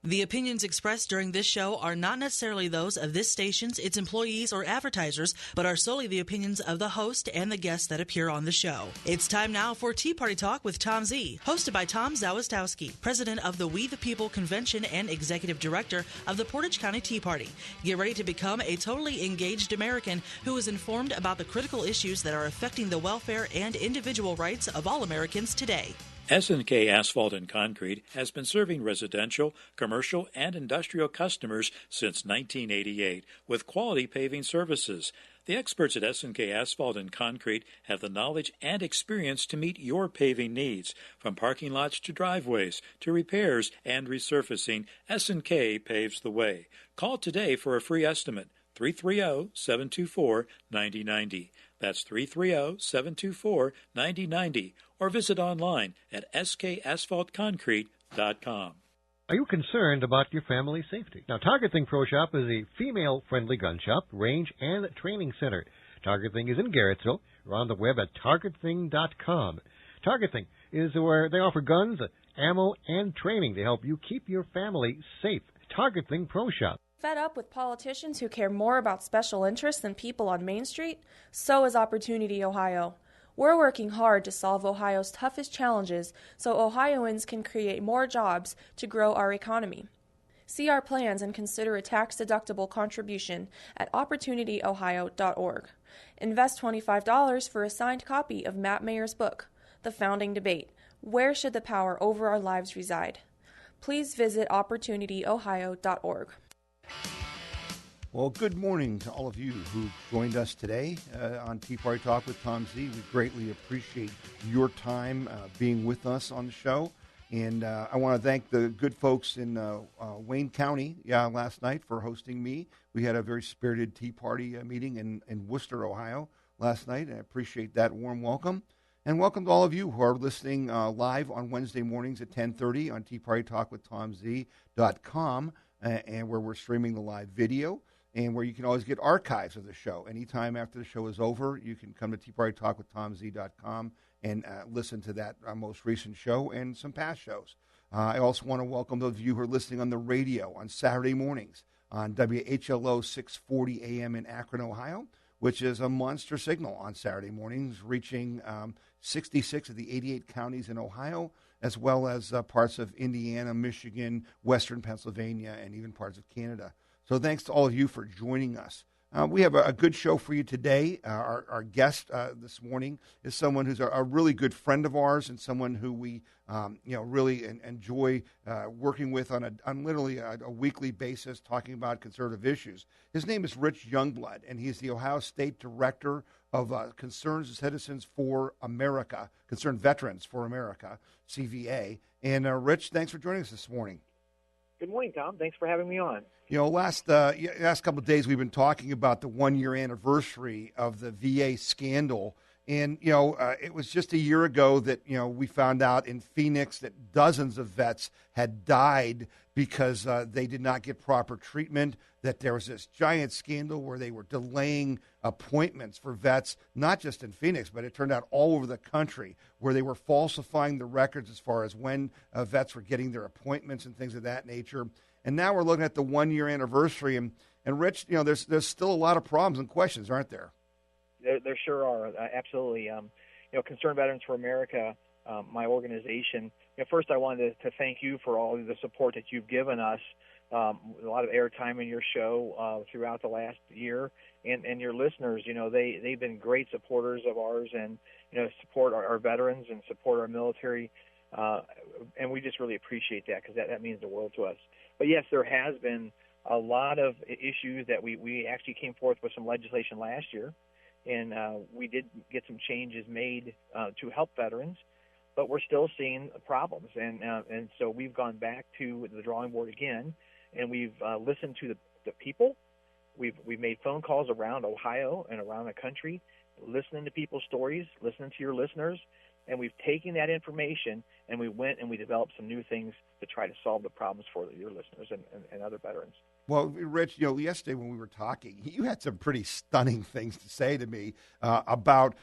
The opinions expressed during this show are not necessarily those of this station's, its employees, or advertisers, but are solely the opinions of the host and the guests that appear on the show. It's time now for Tea Party Talk with Tom Z, hosted by Tom Zawistowski, president of the We the People Convention and executive director of the Portage County Tea Party. Get ready to become a totally engaged American who is informed about the critical issues that are affecting the welfare and individual rights of all Americans today. S&K Asphalt and Concrete has been serving residential, commercial, and industrial customers since 1988 with quality paving services. The experts at S&K Asphalt and Concrete have the knowledge and experience to meet your paving needs. From parking lots to driveways to repairs and resurfacing, S&K paves the way. Call today for a free estimate, 330-724-9090. That's 330-724-9090. Or visit online at skasphaltconcrete.com. Are you concerned about your family's safety? Now, Target Thing Pro Shop is a female-friendly gun shop, range, and training center. Target Thing is in Garrettsville. We're on the web at targetthing.com. Target Thing is where they offer guns, ammo, and training to help you keep your family safe. Target Thing Pro Shop. Fed up with politicians who care more about special interests than people on Main Street? So is Opportunity Ohio. We're working hard to solve Ohio's toughest challenges so Ohioans can create more jobs to grow our economy. See our plans and consider a tax-deductible contribution at opportunityohio.org. Invest $25 for a signed copy of Matt Mayer's book, The Founding Debate, Where Should the Power Over Our Lives Reside? Please visit opportunityohio.org. Well, good morning to all of you who joined us today on Tea Party Talk with Tom Z. We greatly appreciate your time being with us on the show. And I want to thank the good folks in Wayne County last night for hosting me. We had a very spirited Tea Party meeting in Worcester, Ohio last night. I appreciate that warm welcome. And welcome to all of you who are listening live on Wednesday mornings at 10:30 on teapartytalkwithtomz.com, and where we're streaming the live video, and where you can always get archives of the show. Anytime after the show is over, you can come to teapartytalkwithtomz.com and listen to that most recent show and some past shows. I also want to welcome those of you who are listening on the radio on Saturday mornings on WHLO 640 AM in Akron, Ohio, which is a monster signal on Saturday mornings, reaching 66 of the 88 counties in Ohio, as well as parts of Indiana, Michigan, western Pennsylvania, and even parts of Canada. So thanks to all of you for joining us. We have a good show for you today. Our guest this morning is someone who's a really good friend of ours and someone who we really enjoy working with on literally a weekly basis, talking about conservative issues. His name is Rich Youngblood, and he's the Ohio State Director of Concerned Citizens for America, Concerned Veterans for America, CVA. And Rich, thanks for joining us this morning. Good morning, Tom. Thanks for having me on. Last couple of days we've been talking about the 1-year anniversary of the VA scandal. And, it was just a year ago that, we found out in Phoenix that dozens of vets had died because they did not get proper treatment, that there was this giant scandal where they were delaying appointments for vets, not just in Phoenix, but it turned out all over the country, where they were falsifying the records as far as when vets were getting their appointments and things of that nature. And now we're looking at the 1-year anniversary. And Rich, there's still a lot of problems and questions, aren't there? There sure are. Absolutely. Concerned Veterans for America, my organization. First, I wanted to thank you for all of the support that you've given us. A lot of airtime in your show throughout the last year, and your listeners. They've been great supporters of ours, and support our veterans and support our military, and we just really appreciate that because that means the world to us. But yes, there has been a lot of issues that we actually came forth with some legislation last year, and we did get some changes made to help veterans, but we're still seeing problems, and so we've gone back to the drawing board again, and we've listened to the people. We've made phone calls around Ohio and around the country, listening to people's stories, listening to your listeners, and we've taken that information and we went and we developed some new things to try to solve the problems for your listeners and other veterans. Well, Rich, yesterday when we were talking, you had some pretty stunning things to say to me about,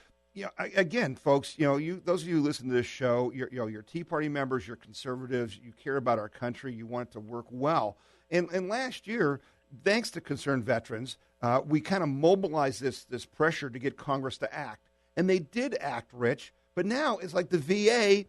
Again, folks, those of you who listen to this show, you're Tea Party members, you're conservatives, you care about our country, you want it to work well. And last year, thanks to Concerned Veterans, we kind of mobilized this pressure to get Congress to act. And they did act, Rich, but now it's like the VA,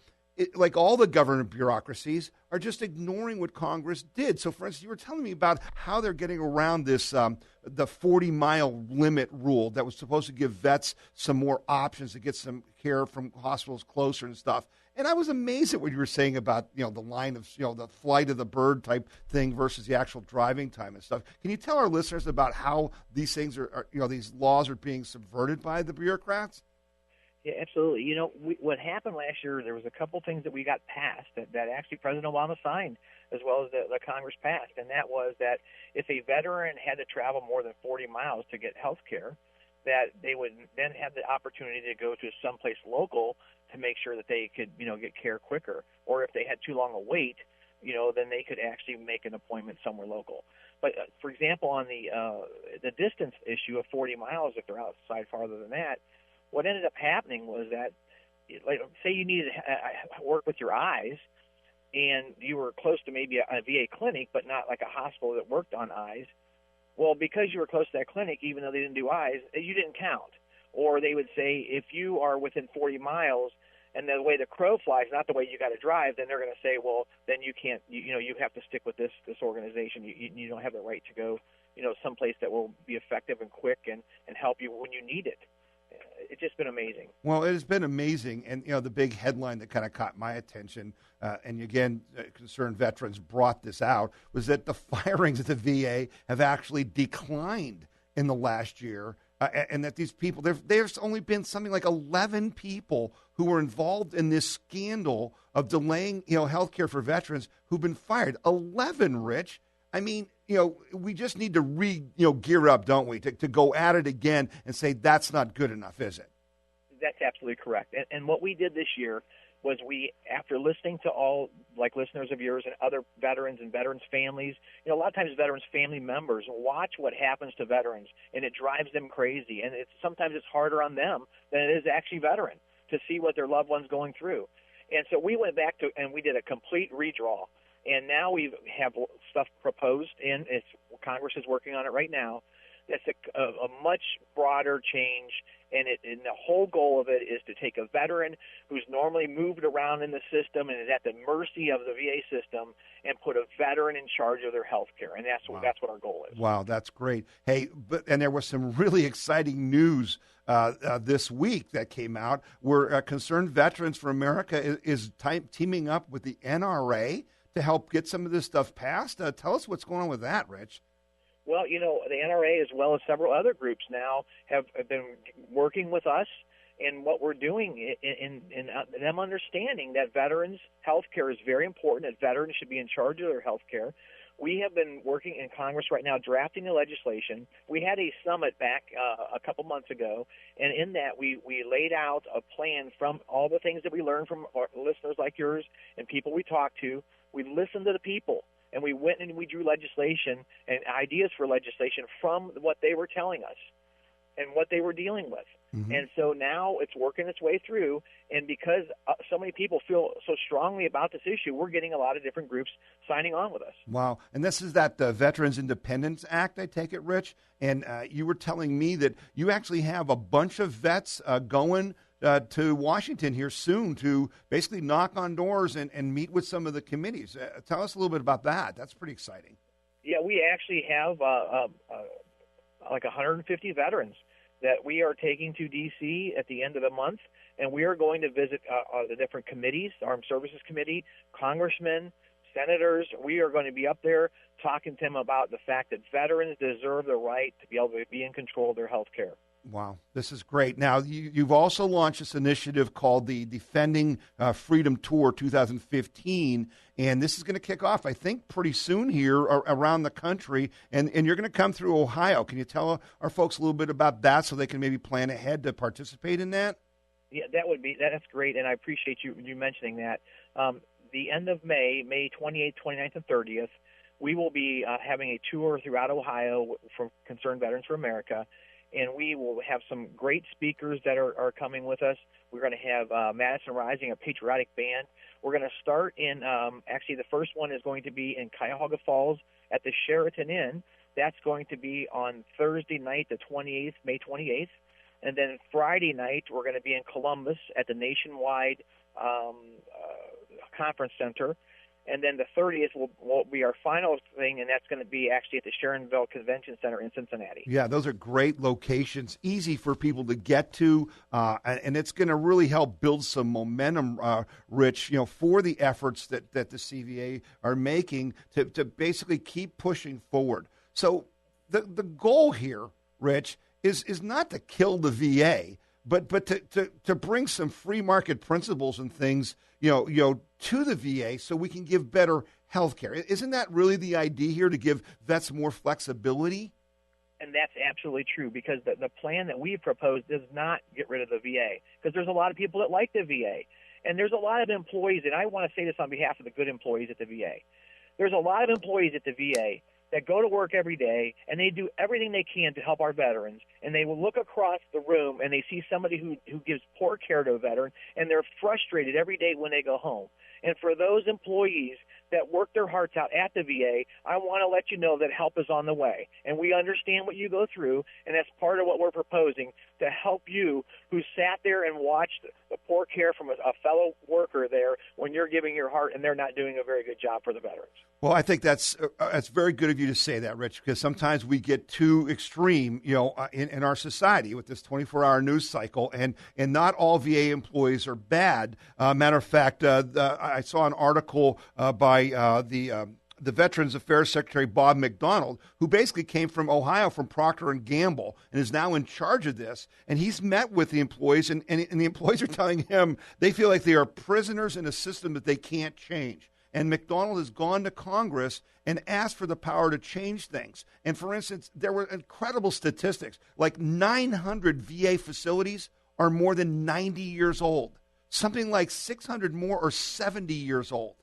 like all the government bureaucracies, are just ignoring what Congress did. So, for instance, you were telling me about how they're getting around this, the 40-mile limit rule that was supposed to give vets some more options to get some care from hospitals closer and stuff. And I was amazed at what you were saying about, the line of, the flight of the bird type thing versus the actual driving time and stuff. Can you tell our listeners about how these things these laws are being subverted by the bureaucrats? Yeah, absolutely. What happened last year, there was a couple things that we got passed that actually President Obama signed, as well as the Congress passed, and that was that if a veteran had to travel more than 40 miles to get health care, that they would then have the opportunity to go to someplace local to make sure that they could, get care quicker. Or if they had too long a wait, then they could actually make an appointment somewhere local. But, for example, on the distance issue of 40 miles, if they're outside farther than that, what ended up happening was that, like, say you needed to work with your eyes, and you were close to maybe a VA clinic, but not like a hospital that worked on eyes. Well, because you were close to that clinic, even though they didn't do eyes, you didn't count. Or they would say, if you are within 40 miles, and the way the crow flies, not the way you got to drive, then they're going to say, well, then you can't, you have to stick with this organization. You don't have the right to go, someplace that will be effective and quick and help you when you need it. It's just been amazing. Well, it has been amazing. And, the big headline that kind of caught my attention, and again, Concerned Veterans brought this out, was that the firings at the VA have actually declined in the last year, and that these people, there's only been something like 11 people who were involved in this scandal of delaying, health care for veterans who've been fired. 11, Rich. I mean, we just need to gear up, don't we, to go at it again and say that's not good enough, is it? That's absolutely correct. And what we did this year was after listening to all, like, listeners of yours and other veterans and veterans' families, a lot of times veterans' family members watch what happens to veterans, and it drives them crazy. And sometimes it's harder on them than it is actually veteran to see what their loved one's going through. And so we went back and we did a complete redraw. And now we have stuff proposed, and Congress is working on it right now. That's a much broader change, and the whole goal of it is to take a veteran who's normally moved around in the system and is at the mercy of the VA system and put a veteran in charge of their health care, and that's what our goal is. Wow, that's great. Hey, and there was some really exciting news this week that came out where Concerned Veterans for America is teaming up with the NRA to help get some of this stuff passed. Tell us what's going on with that, Rich. Well, the NRA, as well as several other groups now, have been working with us, and what we're doing in them understanding that veterans' health care is very important, that veterans should be in charge of their health care. We have been working in Congress right now drafting the legislation. We had a summit back a couple months ago, and in that we laid out a plan from all the things that we learned from our listeners like yours and people we talked to. We listened to the people, and we went and we drew legislation and ideas for legislation from what they were telling us and what they were dealing with. Mm-hmm. And so now it's working its way through, and because so many people feel so strongly about this issue, we're getting a lot of different groups signing on with us. Wow. And this is that Veterans Independence Act, I take it, Rich? And you were telling me that you actually have a bunch of vets going to Washington here soon to basically knock on doors and meet with some of the committees. Tell us a little bit about that. That's pretty exciting. Yeah, we actually have like 150 veterans that we are taking to D.C. at the end of the month, and we are going to visit the different committees, Armed Services Committee, congressmen, senators. We are going to be up there talking to them about the fact that veterans deserve the right to be able to be in control of their health care. Wow, this is great. Now, you've also launched this initiative called the Defending Freedom Tour 2015, and this is going to kick off, I think, pretty soon here around the country, and you're going to come through Ohio. Can you tell our folks a little bit about that so they can maybe plan ahead to participate in that? Yeah, that's great, and I appreciate you mentioning that. The end of May 28th, 29th, and 30th, we will be having a tour throughout Ohio from Concerned Veterans for America. and we will have some great speakers that are coming with us. We're going to have Madison Rising, a patriotic band. We're going to start in, actually the first one is going to be in Cuyahoga Falls at the Sheraton Inn. That's going to be on Thursday night, the 28th, May 28th. And then Friday night, we're going to be in Columbus at the Nationwide Conference Center. And then the 30th will be our final thing, and that's going to be actually at the Sharonville Convention Center in Cincinnati. Yeah, those are great locations, easy for people to get to, and it's going to really help build some momentum, Rich, for the efforts that the CVA are making to basically keep pushing forward. So the goal here, Rich, is not to kill the VA, but to bring some free market principles and things, to the VA so we can give better health care. Isn't that really the idea here, to give vets more flexibility? And that's absolutely true, because the plan that we've proposed does not get rid of the VA, because there's a lot of people that like the VA. And there's a lot of employees, and I want to say this on behalf of the good employees at the VA. There's a lot of employees at the VA that go to work every day, and they do everything they can to help our veterans, and they will look across the room and they see somebody who gives poor care to a veteran, and they're frustrated every day when they go home. And for those employees that work their hearts out at the VA, I want to let you know that help is on the way. And we understand what you go through, and that's part of what we're proposing, to help you who sat there and watched the poor care from a fellow worker there when you're giving your heart and they're not doing a very good job for the veterans. Well, I think that's very good of you to say that, Rich, because sometimes we get too extreme, in our society with this 24-hour news cycle, and not all VA employees are bad. Matter of fact, I saw an article by the Veterans Affairs Secretary Bob McDonald, who basically came from Ohio, from Procter & Gamble, and is now in charge of this. And he's met with the employees, and the employees are telling him they feel like they are prisoners in a system that they can't change. And McDonald has gone to Congress and asked for the power to change things. And, for instance, there were incredible statistics. Like 900 VA facilities are more than 90 years old. Something like 600 more are 70 years old.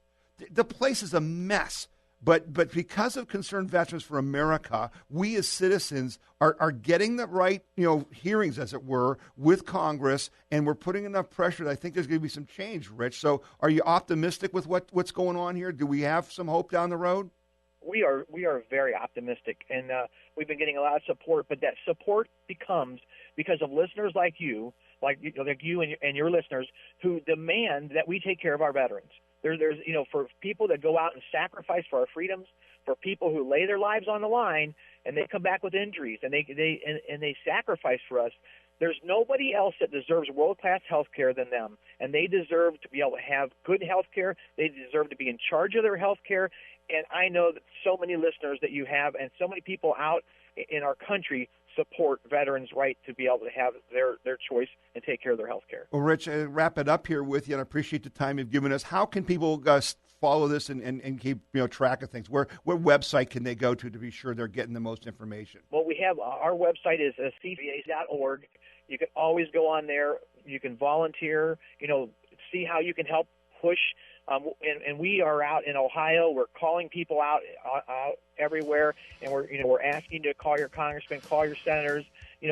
The place is a mess. But because of Concerned Veterans for America, we as citizens are getting the right, hearings, as it were, with Congress, and we're putting enough pressure that I think there's going to be some change, Rich. So are you optimistic with what's going on here? Do we have some hope down the road? We are very optimistic, and we've been getting a lot of support, but that support becomes because of listeners like you and your listeners who demand that we take care of our veterans. There's for people that go out and sacrifice for our freedoms, for people who lay their lives on the line and they come back with injuries and they sacrifice for us. There's nobody else that deserves world-class health care than them, and they deserve to be able to have good health care. They deserve to be in charge of their health care, and I know that so many listeners that you have and so many people out in our country support veterans' right to be able to have their choice and take care of their health care. Well, Rich, wrap it up here with you, and I appreciate the time you've given us. How can people follow this and keep track of things? What website can they go to be sure they're getting the most information? Well, we have our website is cva.org. You can always go on there. You can volunteer, see how you can help push. And we are out in Ohio. We're calling people out everywhere, and we're asking you to call your congressmen, call your senators.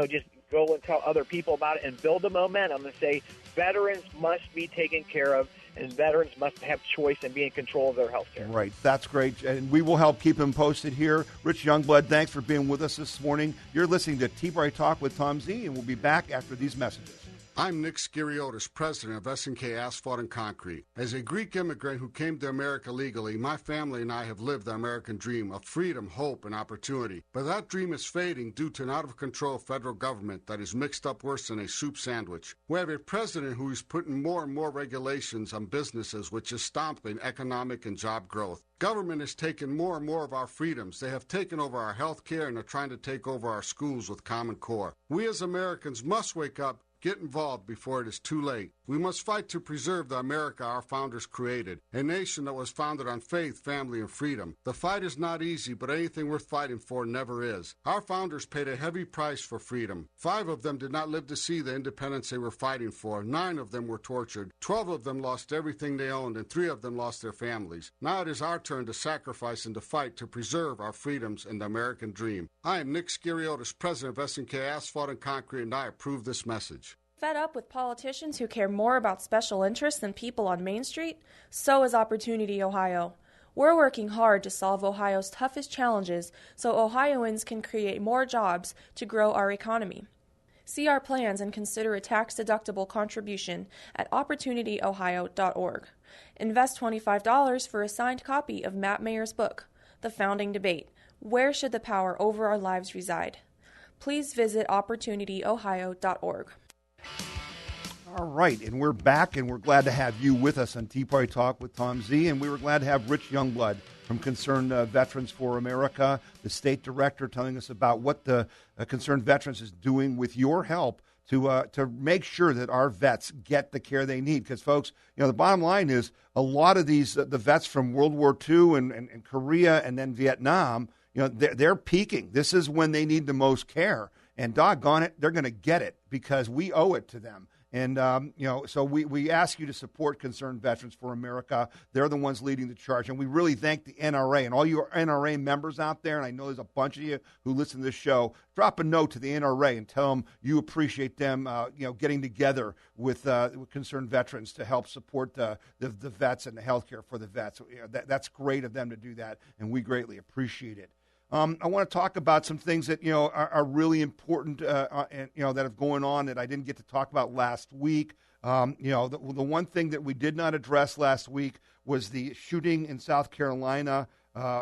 Just go and tell other people about it and build the momentum and say veterans must be taken care of, and veterans must have choice and be in control of their health care. Right. That's great, and we will help keep them posted here. Rich Youngblood, thanks for being with us this morning. You're listening to Tea Party Talk with Tom Z, and we'll be back after these messages. I'm Nick Skiriotis, president of S&K Asphalt and Concrete. As a Greek immigrant who came to America legally, my family and I have lived the American dream of freedom, hope, and opportunity. But that dream is fading due to an out-of-control federal government that is mixed up worse than a soup sandwich. We have a president who is putting more and more regulations on businesses, which is stomping economic and job growth. Government has taken more and more of our freedoms. They have taken over our health care and are trying to take over our schools with Common Core. We as Americans must wake up, Get involved before it is too late. We must fight to preserve the America our founders created, a nation that was founded on faith, family, and freedom. The fight is not easy, but anything worth fighting for never is. Our founders paid a heavy price for freedom. 5 of them did not live to see the independence they were fighting for. 9 of them were tortured. 12 of them lost everything they owned, and 3 of them lost their families. Now it is our turn to sacrifice and to fight to preserve our freedoms and the American dream. I am Nick Skiriotis, president of SNK Asphalt and Concrete, and I approve this message. Fed up with politicians who care more about special interests than people on Main Street? So is Opportunity Ohio. We're working hard to solve Ohio's toughest challenges so Ohioans can create more jobs to grow our economy. See our plans and consider a tax-deductible contribution at opportunityohio.org. Invest $25 for a signed copy of Matt Mayer's book, The Founding Debate: Where Should the Power Over Our Lives Reside? Please visit opportunityohio.org. All right, and we're back, and we're glad to have you with us on Tea Party Talk with Tom Z, and we were glad to have Rich Youngblood from Concerned Veterans for America, the state director, telling us about what the Concerned Veterans is doing with your help to make sure that our vets get the care they need. Because, folks, the bottom line is a lot of these, the vets from World War II and Korea and then Vietnam, they're peaking. This is when they need the most care. And doggone it, they're going to get it because we owe it to them. And, so we ask you to support Concerned Veterans for America. They're the ones leading the charge. And we really thank the NRA and all you NRA members out there. And I know there's a bunch of you who listen to this show. Drop a note to the NRA and tell them you appreciate them, getting together with Concerned Veterans to help support the vets and the health care for the vets. That's great of them to do that, and we greatly appreciate it. I want to talk about some things that are really important, and that have going on that I didn't get to talk about last week. The one thing that we did not address last week was the shooting in South Carolina,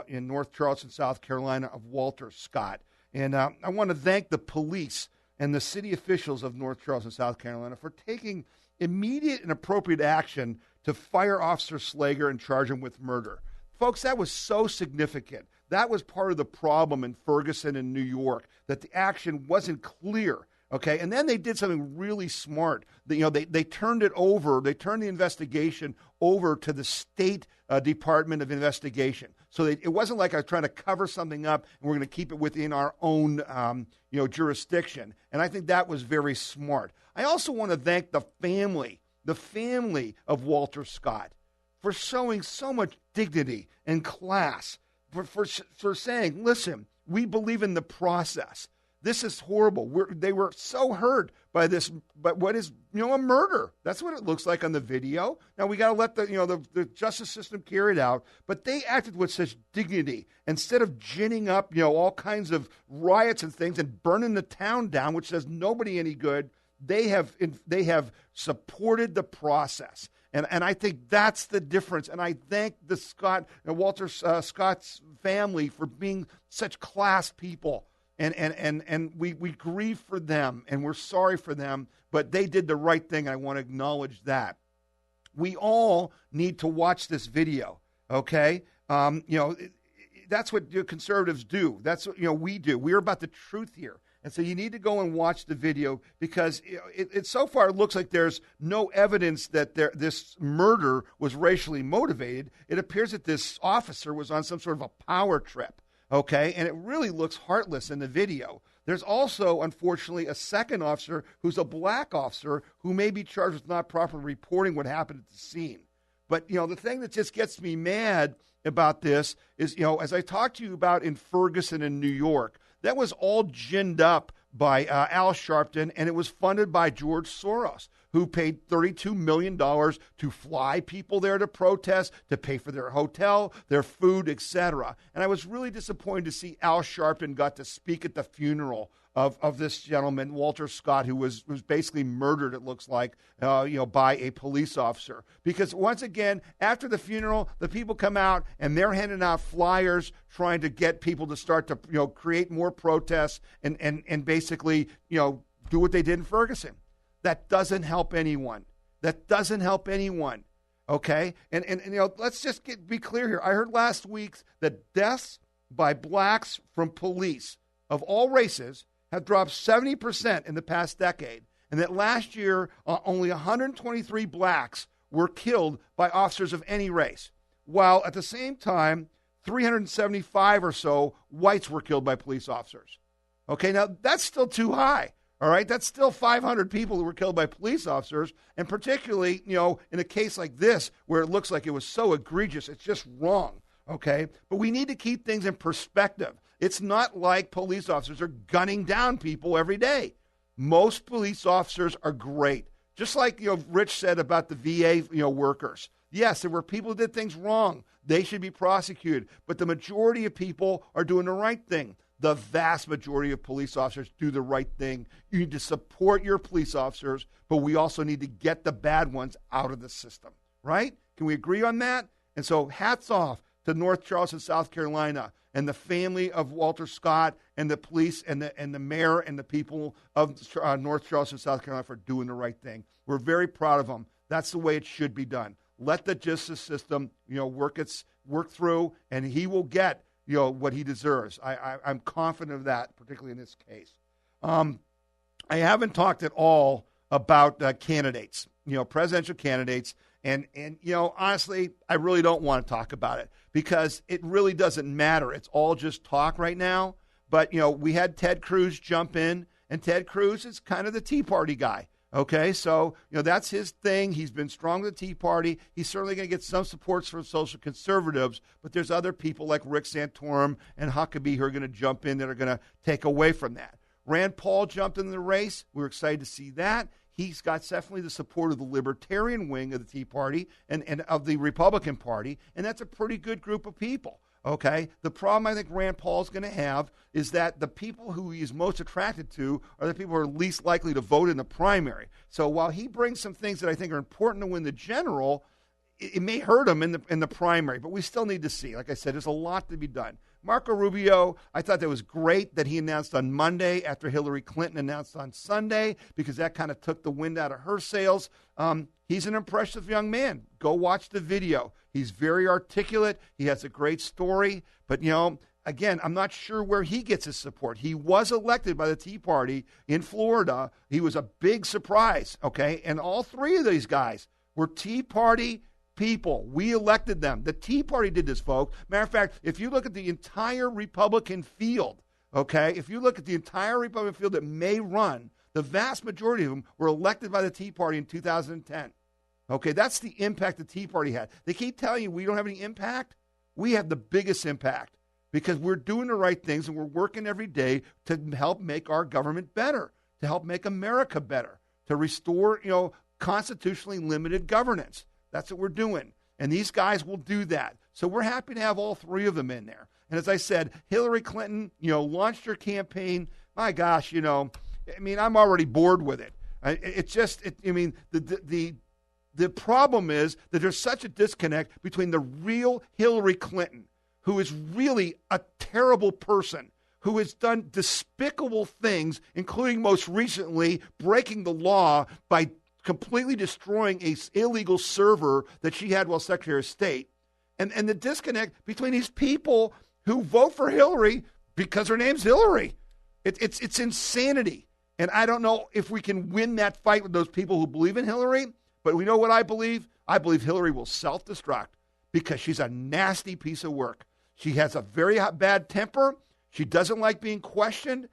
in North Charleston, South Carolina, of Walter Scott. And I want to thank the police and the city officials of North Charleston, South Carolina, for taking immediate and appropriate action to fire Officer Slager and charge him with murder. Folks, that was so significant. That was part of the problem in Ferguson and New York, that the action wasn't clear, okay? And then they did something really smart. They turned it over. They turned the investigation over to the State Department of Investigation. So it wasn't like I was trying to cover something up and we're going to keep it within our own, jurisdiction. And I think that was very smart. I also want to thank the family of Walter Scott for showing so much dignity and class. For saying, listen, we believe in the process. This is horrible. They were so hurt by this, but what is, a murder. That's what it looks like on the video. Now, we got to let the justice system carry it out, but they acted with such dignity. Instead of ginning up, all kinds of riots and things and burning the town down, which does nobody any good, they have supported the process. And I think that's the difference. And I thank the Walter Scott's family for being such class people. And we grieve for them, and we're sorry for them, but they did the right thing. I want to acknowledge that. We all need to watch this video, okay? That's what conservatives do. That's what we do. We're about the truth here. And so you need to go and watch the video because it so far looks like there's no evidence that this murder was racially motivated. It appears that this officer was on some sort of a power trip, okay? And it really looks heartless in the video. There's also, unfortunately, a second officer who's a black officer who may be charged with not properly reporting what happened at the scene. But, the thing that just gets me mad about this is, as I talked to you about in Ferguson and New York, that was all ginned up by Al Sharpton, and it was funded by George Soros, who paid $32 million to fly people there to protest, to pay for their hotel, their food, etc. And I was really disappointed to see Al Sharpton got to speak at the funeral of this gentleman, Walter Scott, who was basically murdered, it looks like, by a police officer. Because once again, after the funeral, the people come out and they're handing out flyers trying to get people to start to, create more protests and basically, do what they did in Ferguson. That doesn't help anyone. Okay? And let's just be clear here. I heard last week that deaths by blacks from police of all races have dropped 70% in the past decade. and that last year only 123 blacks were killed by officers of any race, while at the same time, 375 or so whites were killed by police officers. Okay, now that's still too high. All right, that's still 500 people who were killed by police officers, and particularly, in a case like this where it looks like it was so egregious, it's just wrong, okay? But we need to keep things in perspective. It's not like police officers are gunning down people every day. Most police officers are great. Just like, Rich said about the VA, workers. Yes, there were people who did things wrong. They should be prosecuted, but the majority of people are doing the right thing. The vast majority of police officers do the right thing. You need to support your police officers, but we also need to get the bad ones out of the system, right? Can we agree on that? And so hats off to North Charleston, South Carolina, and the family of Walter Scott and the police and the mayor and the people of North Charleston, South Carolina for doing the right thing. We're very proud of them. That's the way it should be done. Let the justice system, work through, and he will get what he deserves. I'm confident of that, particularly in this case. I haven't talked at all about candidates, presidential candidates. And honestly, I really don't want to talk about it because it really doesn't matter. It's all just talk right now. But, we had Ted Cruz jump in, and Ted Cruz is kind of the Tea Party guy. Okay, so, that's his thing. He's been strong with the Tea Party. He's certainly going to get some supports from social conservatives, but there's other people like Rick Santorum and Huckabee who are going to jump in that are going to take away from that. Rand Paul jumped in the race. We're excited to see that. He's got definitely the support of the libertarian wing of the Tea Party and of the Republican Party, and that's a pretty good group of people. Okay, the problem I think Rand Paul's going to have is that the people who he's most attracted to are the people who are least likely to vote in the primary. So while he brings some things that I think are important to win the general, it may hurt him in the primary, but we still need to see. Like I said, there's a lot to be done. Marco Rubio, I thought that was great that he announced on Monday after Hillary Clinton announced on Sunday because that kind of took the wind out of her sails. He's an impressive young man. Go watch the video. He's very articulate. He has a great story. But, again, I'm not sure where he gets his support. He was elected by the Tea Party in Florida. He was a big surprise, okay? And all three of these guys were Tea Party people. We elected them. The Tea Party did this, folks. Matter of fact, if you look at the entire Republican field, okay, if you look at the entire Republican field that may run, the vast majority of them were elected by the Tea Party in 2010. Okay, that's the impact the Tea Party had. They keep telling you we don't have any impact. We have the biggest impact because we're doing the right things and we're working every day to help make our government better, to help make America better, to restore, constitutionally limited governance. That's what we're doing. And these guys will do that. So we're happy to have all three of them in there. And as I said, Hillary Clinton, launched her campaign. My gosh, I'm already bored with it. The problem is that there's such a disconnect between the real Hillary Clinton, who is really a terrible person, who has done despicable things, including most recently breaking the law by completely destroying an illegal server that she had while Secretary of State, and the disconnect between these people who vote for Hillary because her name's Hillary. It's insanity. And I don't know if we can win that fight with those people who believe in Hillary. But we know what I believe? I believe Hillary will self-destruct because she's a nasty piece of work. She has a very bad temper. She doesn't like being questioned.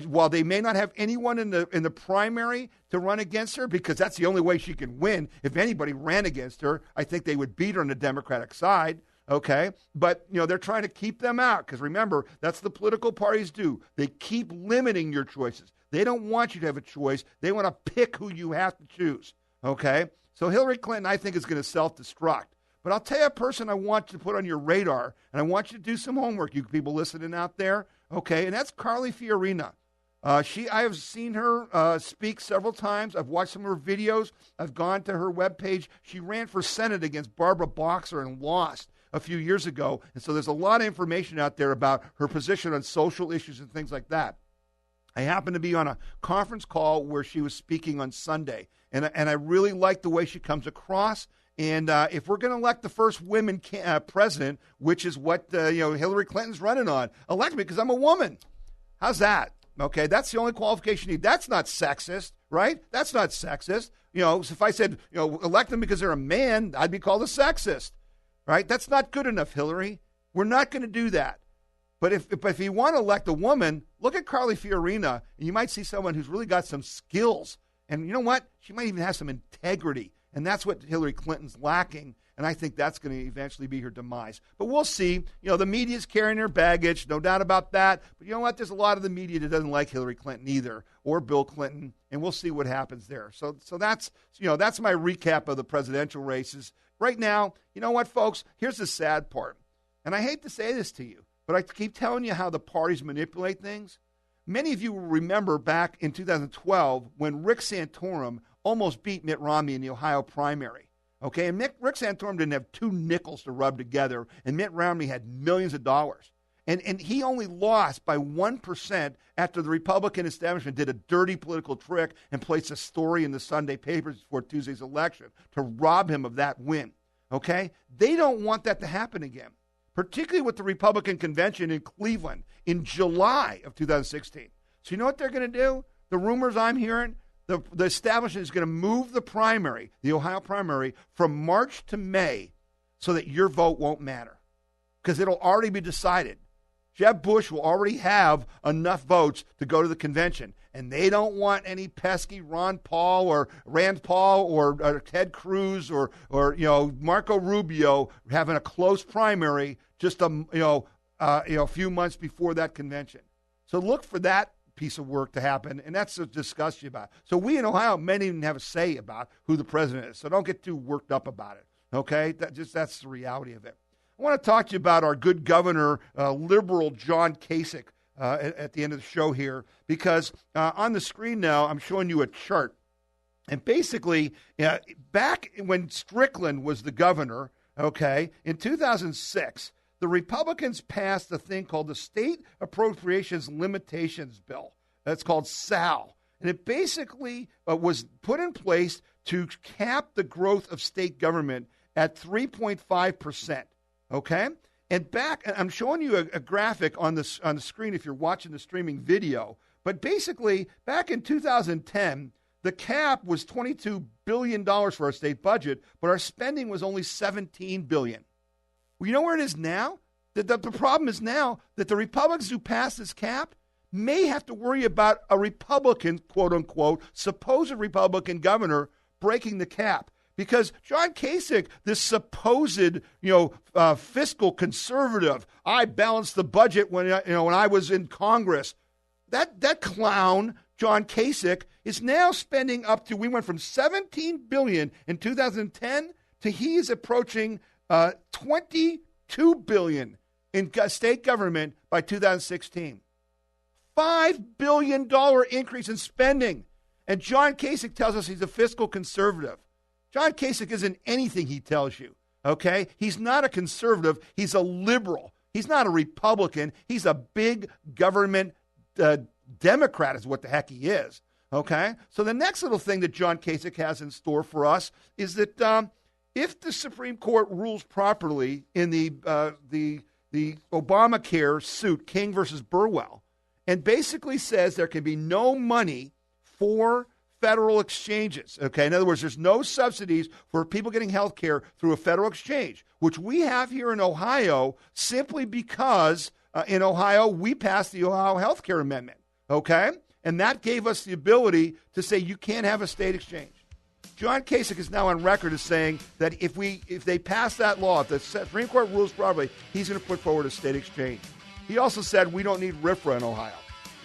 While they may not have anyone in the primary to run against her, because that's the only way she can win. If anybody ran against her, I think they would beat her on the Democratic side. Okay, but they're trying to keep them out because remember, that's the political parties do. They keep limiting your choices. They don't want you to have a choice. They want to pick who you have to choose. Okay, so Hillary Clinton, I think, is going to self-destruct. But I'll tell you a person I want you to put on your radar, and I want you to do some homework, you people listening out there. Okay, and that's Carly Fiorina. I have seen her speak several times. I've watched some of her videos. I've gone to her webpage. She ran for Senate against Barbara Boxer and lost a few years ago. And so there's a lot of information out there about her position on social issues and things like that. I happened to be on a conference call where she was speaking on Sunday, and I really like the way she comes across. And if we're going to elect the first women president, which is what Hillary Clinton's running on, elect me because I'm a woman. How's that? Okay, that's the only qualification you need. That's not sexist, right? That's not sexist. So if I said, elect them because they're a man, I'd be called a sexist, right? That's not good enough, Hillary. We're not going to do that. But if you want to elect a woman, look at Carly Fiorina, and you might see someone who's really got some skills. And you know what? She might even have some integrity. And that's what Hillary Clinton's lacking. And I think that's going to eventually be her demise. But we'll see. The media's carrying her baggage, no doubt about that. But you know what? There's a lot of the media that doesn't like Hillary Clinton either, or Bill Clinton, and we'll see what happens there. So that's my recap of the presidential races. Right now, you know what, folks? Here's the sad part. And I hate to say this to you, but I keep telling you how the parties manipulate things. Many of you will remember back in 2012 when Rick Santorum almost beat Mitt Romney in the Ohio primary. Okay, and Rick Santorum didn't have two nickels to rub together, and Mitt Romney had millions of dollars. And he only lost by 1% after the Republican establishment did a dirty political trick and placed a story in the Sunday papers before Tuesday's election to rob him of that win. Okay? They don't want that to happen again, particularly with the Republican convention in Cleveland in July of 2016. So you know what they're going to do? The rumors I'm hearing, the establishment is going to move the primary, the Ohio primary, from March to May so that your vote won't matter because it'll already be decided. Jeb Bush will already have enough votes to go to the convention, and they don't want any pesky Ron Paul or Rand Paul or Ted Cruz or Marco Rubio having a close primary just a few months before that convention. So look for that piece of work to happen, and that's to discuss you about. So we in Ohio may even have a say about who the president is, so don't get too worked up about it, okay? That's the reality of it. I want to talk to you about our good governor, liberal John Kasich, at the end of the show here, because on the screen now I'm showing you a chart, and basically back when Strickland was the governor, okay, in 2006, the Republicans passed a thing called the State Appropriations Limitations Bill. That's called SAL. And it basically was put in place to cap the growth of state government at 3.5%. Okay? And I'm showing you a graphic on the screen if you're watching the streaming video. But basically, back in 2010, the cap was $22 billion for our state budget, but our spending was only $17 billion. Well, you know where it is now? The problem is now that the Republicans who passed this cap may have to worry about a Republican, quote-unquote, supposed Republican governor breaking the cap. Because John Kasich, this supposed, fiscal conservative, I balanced the budget when I was in Congress. That clown, John Kasich, is now spending we went from $17 billion in 2010 to he is approaching $22 billion in state government by 2016. $5 billion increase in spending. And John Kasich tells us he's a fiscal conservative. John Kasich isn't anything he tells you, okay? He's not a conservative. He's a liberal. He's not a Republican. He's a big government Democrat is what the heck he is, okay? So the next little thing that John Kasich has in store for us is that if the Supreme Court rules properly in the Obamacare suit, King versus Burwell, and basically says there can be no money for federal exchanges, okay? In other words, there's no subsidies for people getting health care through a federal exchange, which we have here in Ohio simply because in Ohio we passed the Ohio Health Care Amendment, okay? And that gave us the ability to say you can't have a state exchange. John Kasich is now on record as saying that if they pass that law, if the Supreme Court rules properly, he's going to put forward a state exchange. He also said we don't need RFRA in Ohio.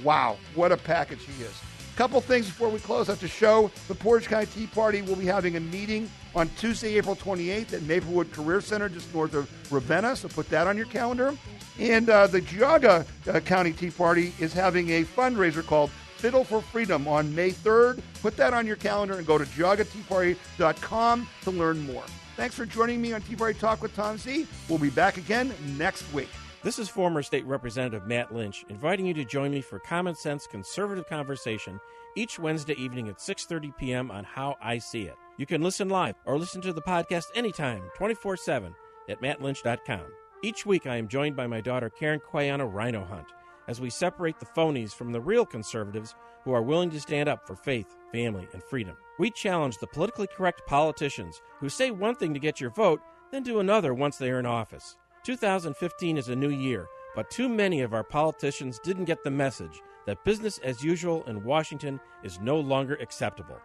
Wow, what a package he is. Couple things before we close out the show. The Portage County Tea Party will be having a meeting on Tuesday, April 28th at Maplewood Career Center just north of Ravenna, so put that on your calendar. And the Geauga County Tea Party is having a fundraiser called Fiddle for Freedom on May 3rd. Put that on your calendar and go to geaugateaparty.com to learn more. Thanks for joining me on Tea Party Talk with Tom Z. We'll be back again next week. This is former State Representative Matt Lynch inviting you to join me for Common Sense Conservative Conversation each Wednesday evening at 6:30 p.m. on How I See It. You can listen live or listen to the podcast anytime, 24/7 at mattlynch.com. Each week I am joined by my daughter Karen Quay on a rhino hunt. as we separate the phonies from the real conservatives who are willing to stand up for faith, family, and freedom. We challenge the politically correct politicians who say one thing to get your vote, then do another once they are in office. 2015 is a new year, but too many of our politicians didn't get the message that business as usual in Washington is no longer acceptable.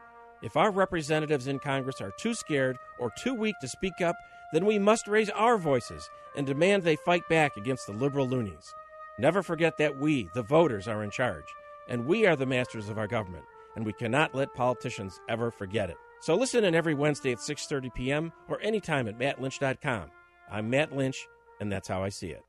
If our representatives in Congress are too scared or too weak to speak up, then we must raise our voices and demand they fight back against the liberal loonies. Never forget that we, the voters, are in charge, and we are the masters of our government, and we cannot let politicians ever forget it. So listen in every Wednesday at 6:30 p.m. or anytime at mattlynch.com. I'm Matt Lynch, and that's how I see it.